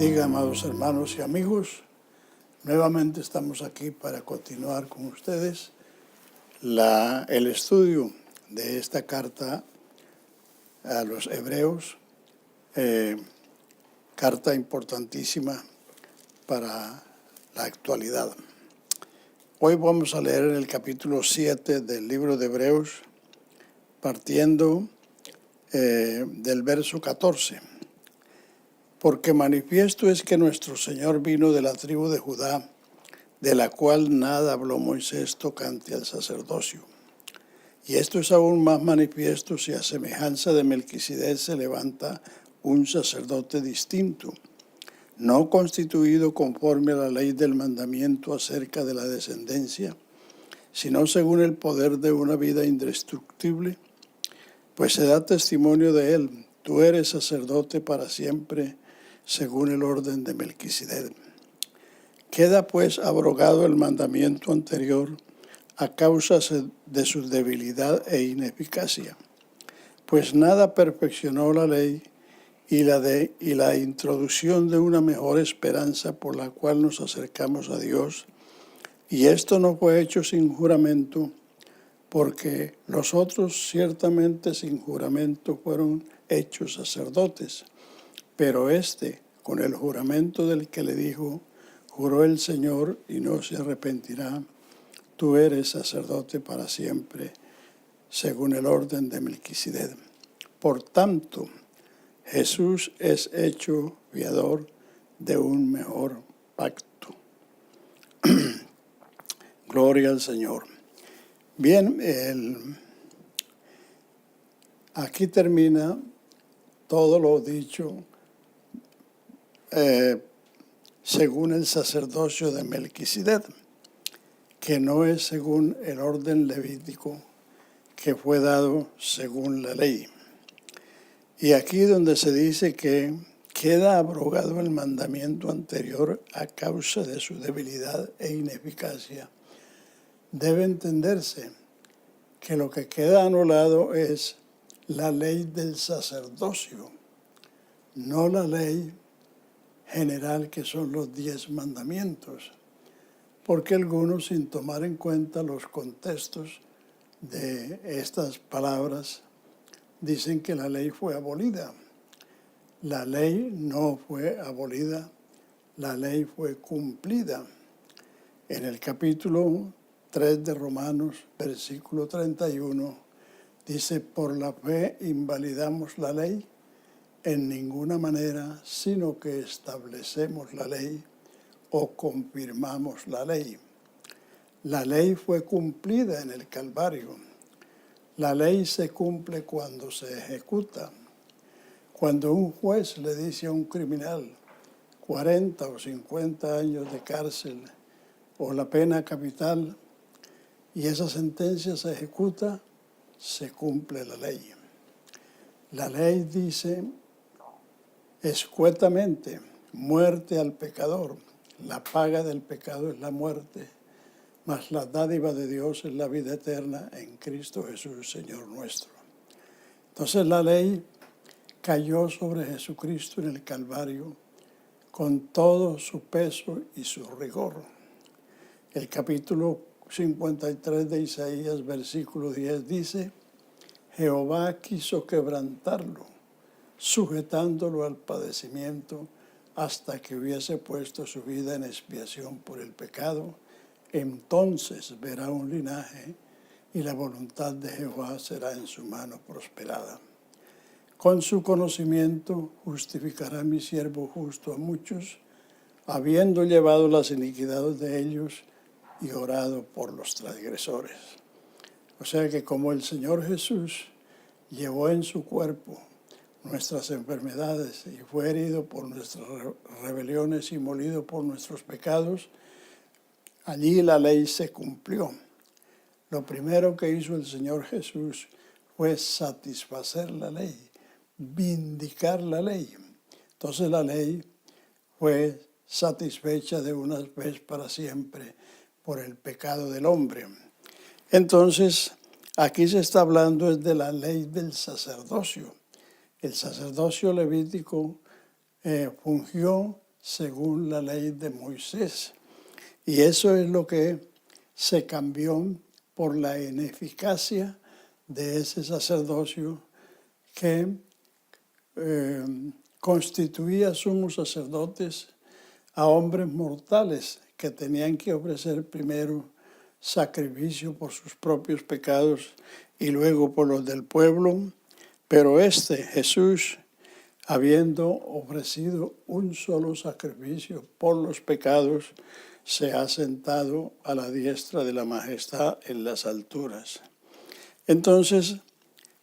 bendiga, amados hermanos y amigos. Nuevamente estamos aquí para continuar con ustedes el estudio de esta carta a los hebreos, carta importantísima para la actualidad. Hoy vamos a leer el capítulo 7 del libro de Hebreos, partiendo del verso 14. Porque manifiesto es que nuestro Señor vino de la tribu de Judá, de la cual nada habló Moisés tocante al sacerdocio. Y esto es aún más manifiesto si a semejanza de Melquisedec se levanta un sacerdote distinto, no constituido conforme a la ley del mandamiento acerca de la descendencia, sino según el poder de una vida indestructible, pues se da testimonio de él: tú eres sacerdote para siempre, según el orden de Melquisedec. Queda pues abrogado el mandamiento anterior a causa de su debilidad e ineficacia, pues nada perfeccionó la ley y la introducción de una mejor esperanza por la cual nos acercamos a Dios. Y esto no fue hecho sin juramento, porque los otros ciertamente sin juramento fueron hechos sacerdotes. Pero con el juramento del que le dijo: juró el Señor y no se arrepentirá, tú eres sacerdote para siempre, según el orden de Melquisedec. Por tanto, Jesús es hecho fiador de un mejor pacto. Gloria al Señor. Bien, aquí termina todo lo dicho según el sacerdocio de Melquisedec, que no es según el orden levítico que fue dado según la ley. Y aquí donde se dice que queda abrogado el mandamiento anterior a causa de su debilidad e ineficacia, debe entenderse que lo que queda anulado es la ley del sacerdocio, no la ley general que son los 10 mandamientos, porque algunos, sin tomar en cuenta los contextos de estas palabras, dicen que la ley fue abolida. La ley no fue abolida, la ley fue cumplida. En el capítulo 3 de Romanos, versículo 31, dice: por la fe invalidamos la ley en ninguna manera, sino que establecemos la ley o confirmamos la ley. La ley fue cumplida en el Calvario. La ley se cumple cuando se ejecuta. Cuando un juez le dice a un criminal 40 o 50 años de cárcel o la pena capital, y esa sentencia se ejecuta, se cumple la ley. La ley dice escuetamente: muerte al pecador. La paga del pecado es la muerte, mas la dádiva de Dios es la vida eterna en Cristo Jesús, Señor nuestro. Entonces la ley cayó sobre Jesucristo en el Calvario con todo su peso y su rigor. El capítulo 53 de Isaías, versículo 10 dice: Jehová quiso quebrantarlo, sujetándolo al padecimiento, hasta que hubiese puesto su vida en expiación por el pecado. Entonces verá un linaje, y la voluntad de Jehová será en su mano prosperada. Con su conocimiento justificará mi siervo justo a muchos, habiendo llevado las iniquidades de ellos y orado por los transgresores. O sea que como el Señor Jesús llevó en su cuerpo nuestras enfermedades y fue herido por nuestras rebeliones y molido por nuestros pecados, allí la ley se cumplió. Lo primero que hizo el Señor Jesús fue satisfacer la ley, vindicar la ley. Entonces la ley fue satisfecha de una vez para siempre por el pecado del hombre. Entonces, aquí se está hablando de la ley del sacerdocio. El sacerdocio levítico fungió según la ley de Moisés. Y eso es lo que se cambió por la ineficacia de ese sacerdocio que constituía sumos sacerdotes a hombres mortales que tenían que ofrecer primero sacrificio por sus propios pecados y luego por los del pueblo. Pero Jesús, habiendo ofrecido un solo sacrificio por los pecados, se ha sentado a la diestra de la majestad en las alturas. Entonces,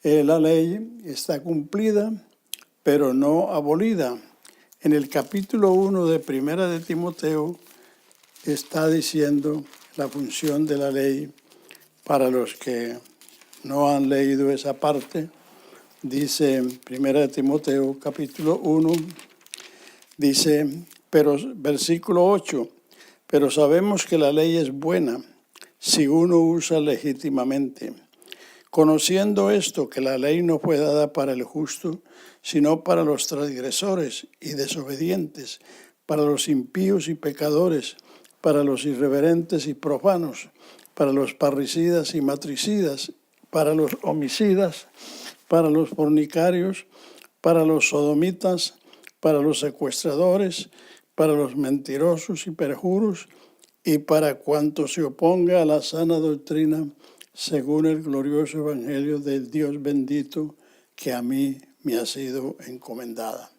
la ley está cumplida, pero no abolida. En el capítulo 1 de Primera de Timoteo está diciendo la función de la ley. Para los que no han leído esa parte, dice en Primera de Timoteo capítulo 1, dice, pero versículo 8, pero sabemos que la ley es buena si uno usa legítimamente, conociendo esto, que la ley no fue dada para el justo, sino para los transgresores y desobedientes, para los impíos y pecadores, para los irreverentes y profanos, para los parricidas y matricidas, para los homicidas, para los fornicarios, para los sodomitas, para los secuestradores, para los mentirosos y perjuros, y para cuanto se oponga a la sana doctrina, según el glorioso evangelio del Dios bendito, que a mí me ha sido encomendada.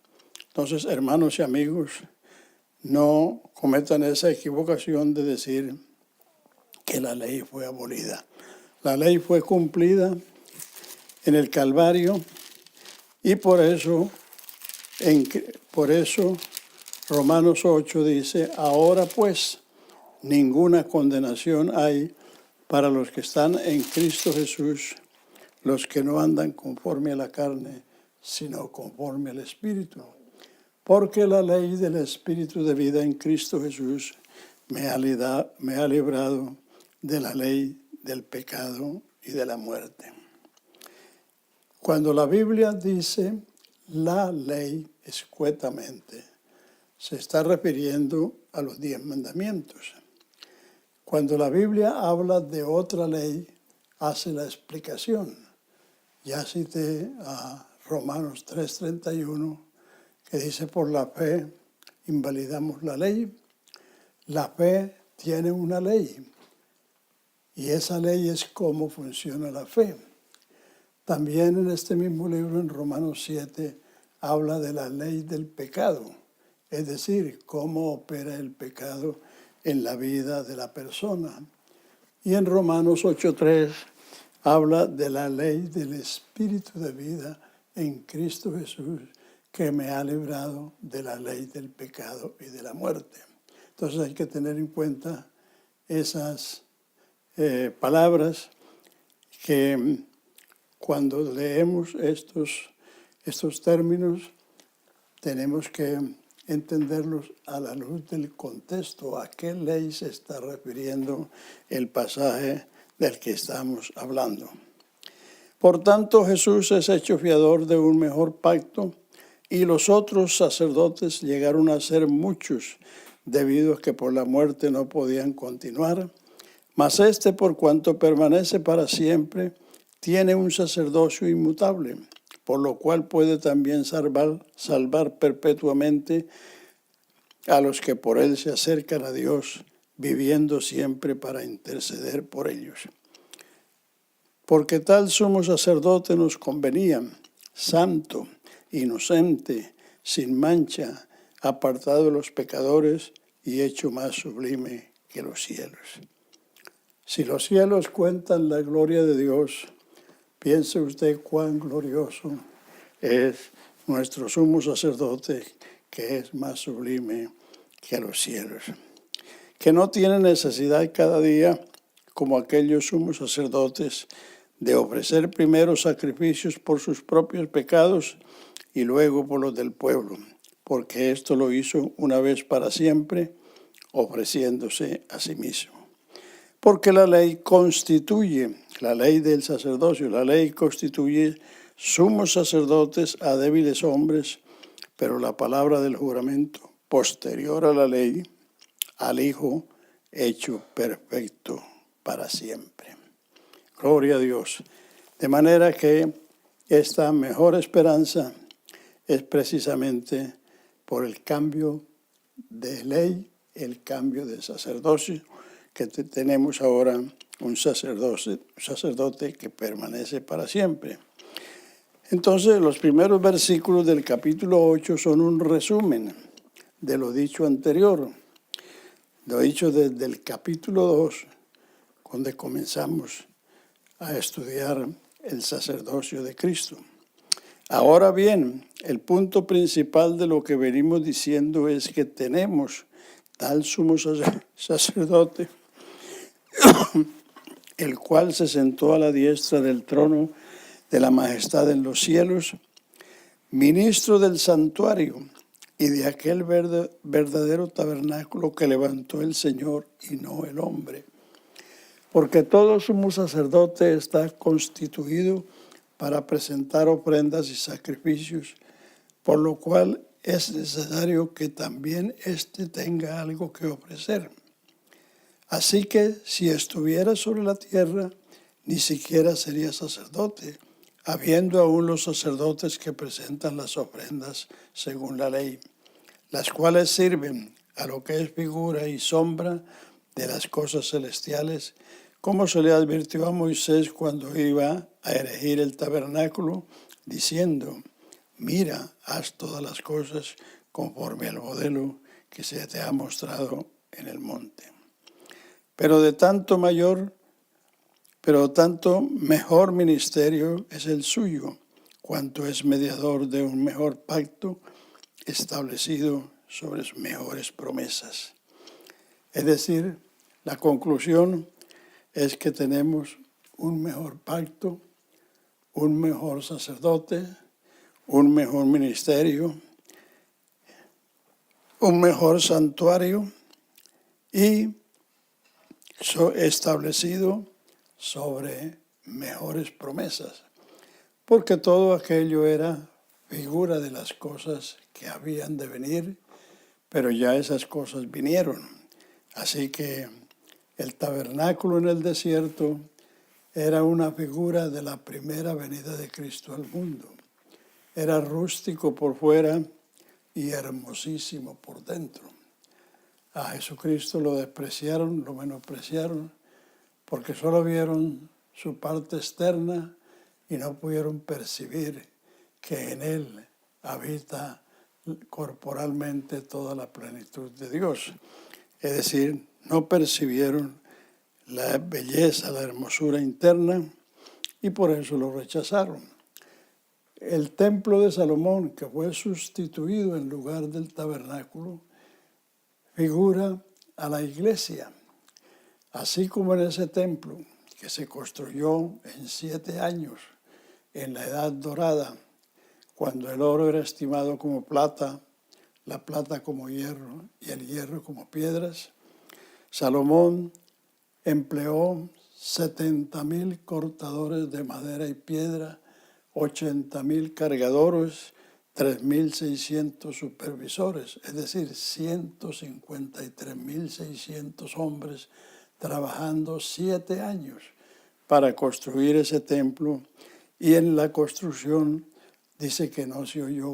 Entonces, hermanos y amigos, no cometan esa equivocación de decir que la ley fue abolida. La ley fue cumplida en el Calvario y por eso Romanos 8 dice, ahora pues ninguna condenación hay para los que están en Cristo Jesús, los que no andan conforme a la carne, sino conforme al Espíritu. Porque la ley del Espíritu de vida en Cristo Jesús me ha librado de la ley del pecado y de la muerte. Cuando la Biblia dice la ley escuetamente, se está refiriendo a los 10 mandamientos. Cuando la Biblia habla de otra ley, hace la explicación. Ya cité a Romanos 3:31, que dice, por la fe invalidamos la ley. La fe tiene una ley, y esa ley es cómo funciona la fe. También en este mismo libro, en Romanos 7, habla de la ley del pecado, es decir, cómo opera el pecado en la vida de la persona. Y en Romanos 8:3 habla de la ley del Espíritu de vida en Cristo Jesús, que me ha librado de la ley del pecado y de la muerte. Entonces hay que tener en cuenta esas palabras que cuando leemos estos términos tenemos que entenderlos a la luz del contexto, a qué ley se está refiriendo el pasaje del que estamos hablando. Por tanto, Jesús es hecho fiador de un mejor pacto, y los otros sacerdotes llegaron a ser muchos, debido a que por la muerte no podían continuar. Mas por cuanto permanece para siempre, tiene un sacerdocio inmutable, por lo cual puede también salvar perpetuamente a los que por él se acercan a Dios, viviendo siempre para interceder por ellos. Porque tal sumo sacerdote nos convenía, santo, inocente, sin mancha, apartado de los pecadores y hecho más sublime que los cielos. Si los cielos cuentan la gloria de Dios, piense usted cuán glorioso es nuestro sumo sacerdote, que es más sublime que los cielos, que no tiene necesidad cada día, como aquellos sumos sacerdotes, de ofrecer primero sacrificios por sus propios pecados y luego por los del pueblo, porque esto lo hizo una vez para siempre, ofreciéndose a sí mismo. Porque la ley del sacerdocio, la ley constituye sumos sacerdotes a débiles hombres, pero la palabra del juramento posterior a la ley, al Hijo hecho perfecto para siempre. Gloria a Dios. De manera que esta mejor esperanza es precisamente por el cambio de ley, el cambio de sacerdocio, que tenemos ahora un sacerdote que permanece para siempre. Entonces, los primeros versículos del capítulo 8 son un resumen de lo dicho anterior, lo dicho desde el capítulo 2, donde comenzamos a estudiar el sacerdocio de Cristo. Ahora bien, el punto principal de lo que venimos diciendo es que tenemos tal sumo sacerdote, el cual se sentó a la diestra del trono de la majestad en los cielos, ministro del santuario y de aquel verdadero tabernáculo que levantó el Señor y no el hombre. Porque todo sumo sacerdote está constituido para presentar ofrendas y sacrificios, por lo cual es necesario que también éste tenga algo que ofrecer. Así que si estuviera sobre la tierra, ni siquiera sería sacerdote, habiendo aún los sacerdotes que presentan las ofrendas según la ley, las cuales sirven a lo que es figura y sombra de las cosas celestiales, como se le advirtió a Moisés cuando iba a erigir el tabernáculo, diciendo: mira, haz todas las cosas conforme al modelo que se te ha mostrado en el monte. Pero tanto mejor ministerio es el suyo, cuanto es mediador de un mejor pacto establecido sobre mejores promesas. Es decir, la conclusión es que tenemos un mejor pacto, un mejor sacerdote, un mejor ministerio, un mejor santuario y establecido sobre mejores promesas, porque todo aquello era figura de las cosas que habían de venir, pero ya esas cosas vinieron. Así que el tabernáculo en el desierto era una figura de la primera venida de Cristo al mundo. Era rústico por fuera y hermosísimo por dentro. A Jesucristo lo despreciaron, lo menospreciaron, porque solo vieron su parte externa y no pudieron percibir que en Él habita corporalmente toda la plenitud de Dios. Es decir, no percibieron la belleza, la hermosura interna y por eso lo rechazaron. El templo de Salomón, que fue sustituido en lugar del tabernáculo, figura a la iglesia. Así como en ese templo que se construyó en 7 años, en la Edad Dorada, cuando el oro era estimado como plata, la plata como hierro y el hierro como piedras, Salomón empleó 70,000 cortadores de madera y piedra, 80,000 cargadores, 3,600 supervisores, es decir, 153,600 hombres trabajando 7 años para construir ese templo, y en la construcción dice que no se oyó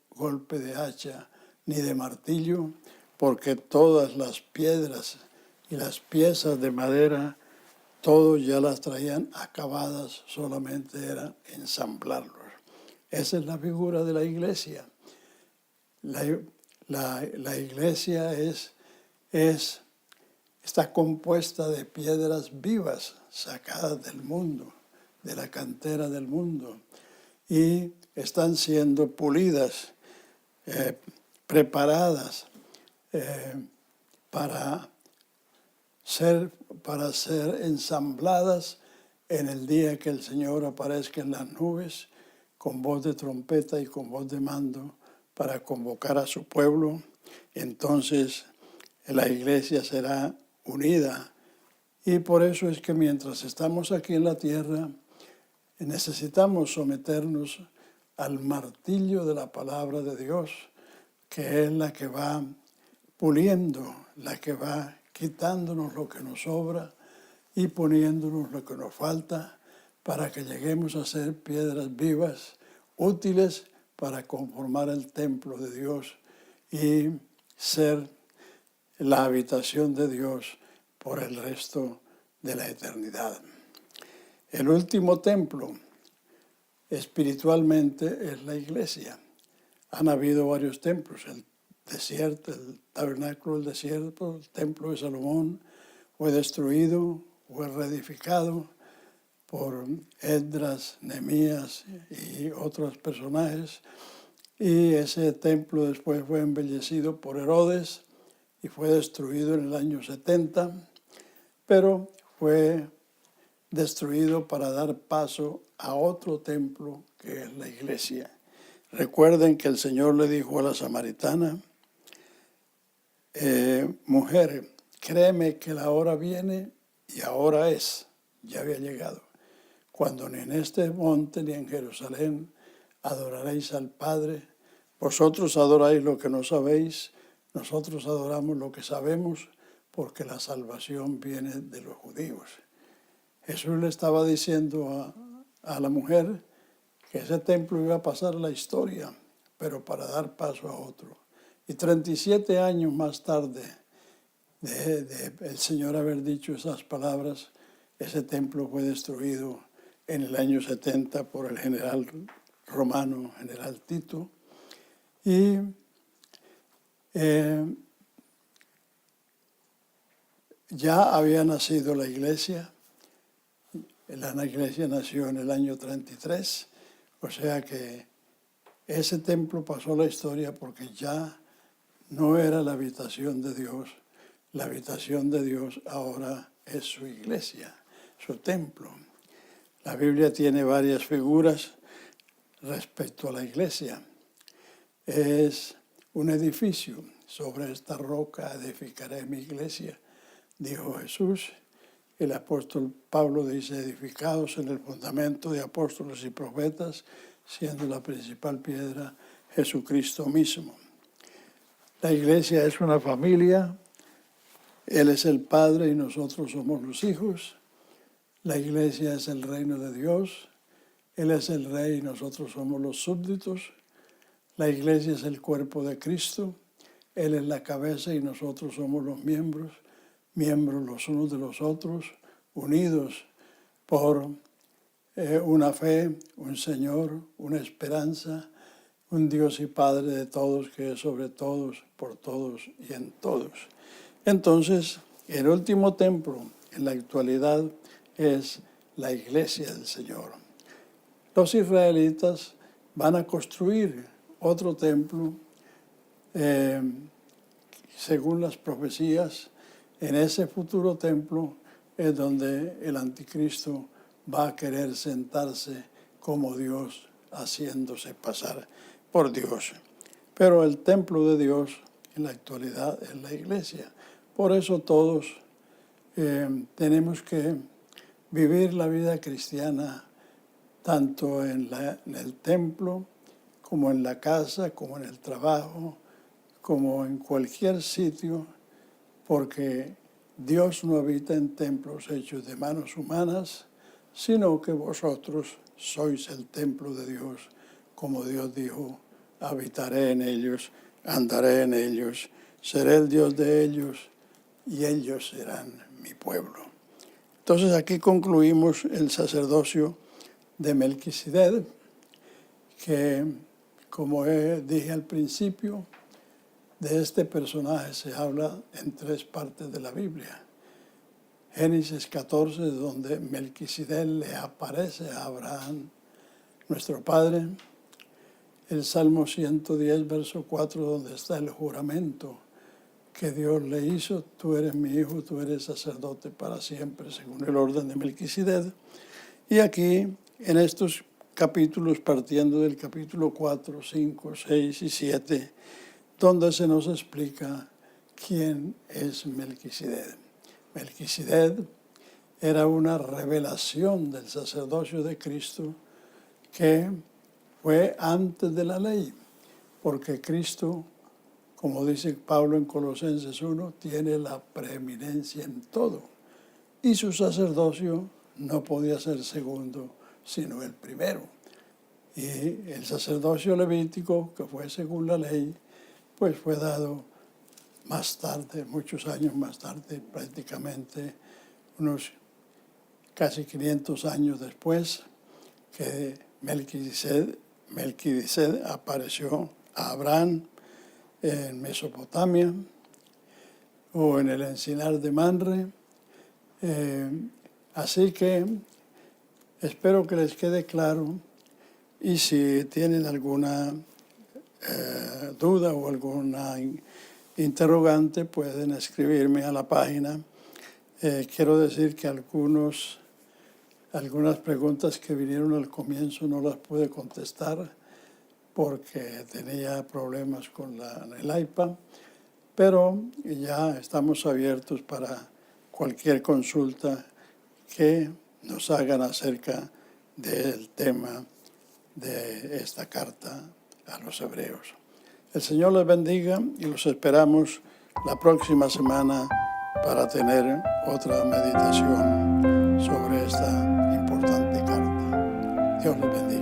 golpe de hacha ni de martillo, porque todas las piedras y las piezas de madera, todos ya las traían acabadas, solamente era ensamblarlos. Esa es la figura de la iglesia. La iglesia está compuesta de piedras vivas sacadas del mundo, de la cantera del mundo, y están siendo pulidas, preparadas para ser ensambladas en el día que el Señor aparezca en las nubes con voz de trompeta y con voz de mando para convocar a su pueblo. Entonces la iglesia será unida, y por eso es que mientras estamos aquí en la tierra necesitamos someternos al martillo de la palabra de Dios, que es la que va puliendo, la que va quitándonos lo que nos sobra y poniéndonos lo que nos falta para que lleguemos a ser piedras vivas, útiles para conformar el templo de Dios y ser la habitación de Dios por el resto de la eternidad. El último templo espiritualmente es la iglesia. Han habido varios templos, el desierto, el tabernáculo del desierto, el templo de Salomón fue destruido, fue reedificado por Esdras, Nehemías y otros personajes, y ese templo después fue embellecido por Herodes y fue destruido en el año 70, pero fue destruido para dar paso a otro templo que es la iglesia. Recuerden que el Señor le dijo a la samaritana, mujer, créeme que la hora viene y ahora es, ya había llegado, cuando ni en este monte ni en Jerusalén adoraréis al Padre. Vosotros adoráis lo que no sabéis, nosotros adoramos lo que sabemos, porque la salvación viene de los judíos. Jesús le estaba diciendo a la mujer que ese templo iba a pasar a la historia, pero para dar paso a otro. Y 37 años más tarde de el Señor haber dicho esas palabras, ese templo fue destruido en el año 70 por el general romano, general Tito, y ya había nacido la iglesia. La iglesia nació en el año 33, o sea que ese templo pasó a la historia porque ya no era la habitación de Dios. La habitación de Dios ahora es su iglesia, su templo. La Biblia tiene varias figuras respecto a la iglesia. Es un edificio, sobre esta roca edificaré mi iglesia, dijo Jesús. El apóstol Pablo dice, edificados en el fundamento de apóstoles y profetas, siendo la principal piedra Jesucristo mismo. La iglesia es una familia, Él es el Padre y nosotros somos los hijos. La iglesia es el reino de Dios, Él es el rey y nosotros somos los súbditos. La iglesia es el cuerpo de Cristo, Él es la cabeza y nosotros somos los miembros los unos de los otros, unidos por una fe, un Señor, una esperanza, un Dios y Padre de todos, que es sobre todos, por todos y en todos. Entonces, el último templo en la actualidad es la iglesia del Señor. Los israelitas van a construir otro templo, según las profecías. En ese futuro templo es donde el anticristo va a querer sentarse como Dios, haciéndose pasar por Dios. Pero el templo de Dios en la actualidad es la iglesia. Por eso todos tenemos que vivir la vida cristiana tanto en el templo, como en la casa, como en el trabajo, como en cualquier sitio, porque Dios no habita en templos hechos de manos humanas, sino que vosotros sois el templo de Dios, como Dios dijo, habitaré en ellos, andaré en ellos, seré el Dios de ellos y ellos serán mi pueblo. Entonces aquí concluimos el sacerdocio de Melquisedec, que como dije al principio, de este personaje se habla en 3 partes de la Biblia. Génesis 14, donde Melquisedec le aparece a Abraham, nuestro padre. El Salmo 110, verso 4, donde está el juramento que Dios le hizo. Tú eres mi hijo, tú eres sacerdote para siempre, según el orden de Melquisedec. Y aquí, en estos capítulos, partiendo del capítulo 4, 5, 6 y 7, donde se nos explica quién es Melquisedec. Melquisedec era una revelación del sacerdocio de Cristo que fue antes de la ley, porque Cristo como dice Pablo en Colosenses 1, tiene la preeminencia en todo. Y su sacerdocio no podía ser segundo, sino el primero. Y el sacerdocio levítico, que fue según la ley, pues fue dado más tarde, muchos años más tarde, prácticamente unos casi 500 años después, que Melquisedec apareció a Abraham en Mesopotamia o en el encinar de Manre. Así que espero que les quede claro, y si tienen alguna duda o alguna interrogante pueden escribirme a la página. Quiero decir que algunas preguntas que vinieron al comienzo no las pude contestar porque tenía problemas con el iPad, pero ya estamos abiertos para cualquier consulta que nos hagan acerca del tema de esta carta a los hebreos. El Señor les bendiga y los esperamos la próxima semana para tener otra meditación sobre esta importante carta. Dios les bendiga.